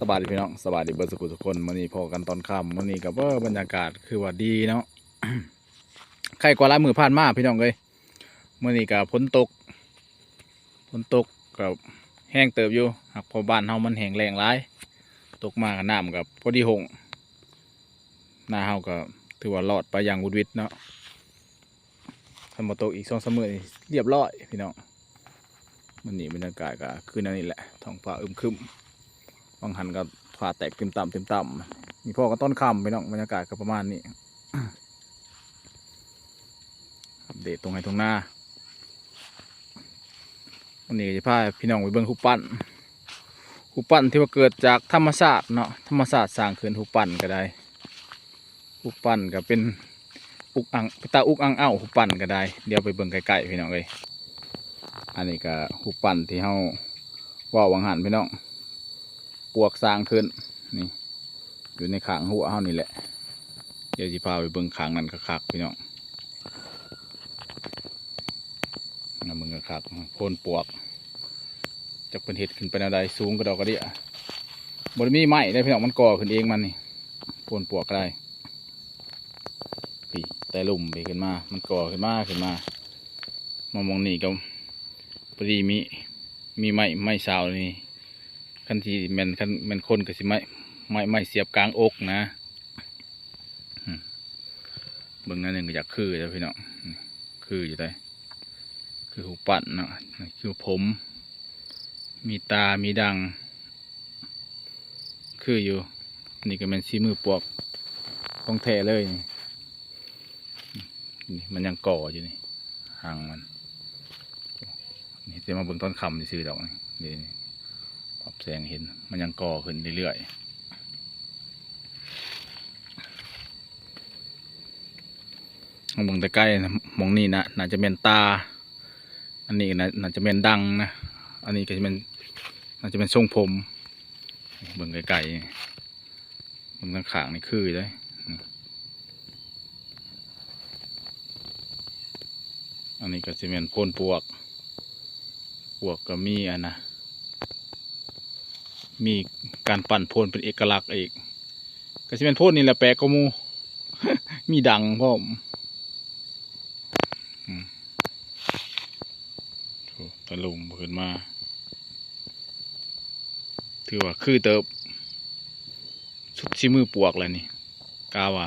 สบายดีพี่น้องสบายดีเบิร์สุขุทุกคนมื่อนี้พอกันตอนค่ำมื่อนี้กับบรรยากาศคือว่าดีเนาะ ใครกว่าลายมือผ่านมาพี่น้องเลยมื่อนี้กับฝนตกกับแห้งเติบอยู่หากพอบ้านเฮามันแห้งแรงร้ายตกมากับน้ำกับพอดีหงหน้าเฮาก็ถือว่ารอดไปอย่างวุดวิดเนาะถ้ามาตกอีก2-3 มื้อนี่เรียบร้อยพี่น้องมื่อนี้บรรยากาศก็คือนั่นนี่แหละท้องฟ้าอึมครึมบางหันก็ฟ้าแตกเต็มต่ำมีพ่อก็ต้นคำพี่น้องบรรยากาศก็ประมาณนี้ อัปเดตตรงไหนตรงหน้าวันนี้จะพาพี่น้องไปเบิ่งหูปั้นที่ว่าเกิดจากธรรมชาติเนาะธรรมชาติสร้างขึ้นหูปั้นก็ได้หูปั้นก็เป็นอุกอังตาอุกอังเอ้าหูปั้นก็ได้เดี๋ยวไปเบิ่งใกล้ๆพี่น้องเลยอันนี้ก็หูปั้นที่เฮาว่าวังหันพี่น้องปวกสร้างขึ้นนี่อยู่ในขางหัวเฮานี่แหละเดี๋ยวจะพาไปเบิ่งขางนั้นคักๆพี่น้องนะมึงคักโคนปวกจากเป็นเห็ดขึ้นไปอะไรสูงกระดอกกระเดี่ยบริมีไม้ได้พี่น้องมันก่อขึ้นเองมันนี่โคนปวกก็ได้ปีแต่ลุ่มไปขึ้นมามันก่อขึ้นมามองนี่ก็พอดีมีไม้สาวนี่ขั้นที่แมันคนก็สิไม้เสียบกลางอกนะเบิ่งนั่นหนึ่งก็อยากคือแล้วพี่น้องคืออยู่ได้คือหูปั่นเนาะคือผมมีตามีดังคืออยู่นี่ก็เป็นสีมือปวกของแท้เลยนี่มันยังก่ออยู่นี่หางมันนี่จะมาเบิ่งต้นคำที่ซื้อดอกนี่ปรับแสงเห็นมันยังก่อขึ้นเรื่อยๆมองแต่ใกล้มองนี่นะน่าจะเป็นตาอันนี้น่าจะเป็นดังนะอันนี้ก็จะเป็นน่าจะเป็นทรงผมเบิ่งไกลๆเบิ่งข้างๆนี่คือเลยอันนี้ก็จะเป็นโพนปวกก็มีอันนะมีการปั่นโพนเป็นเอกลักษณ์อีกก็จะเป็นโพนนี่แหละแปลกก็มู มีดังพร้อมตะลุมขึ้นมาถือว่าคือเติบสุดชิมือปวกเลยนี่กาว่า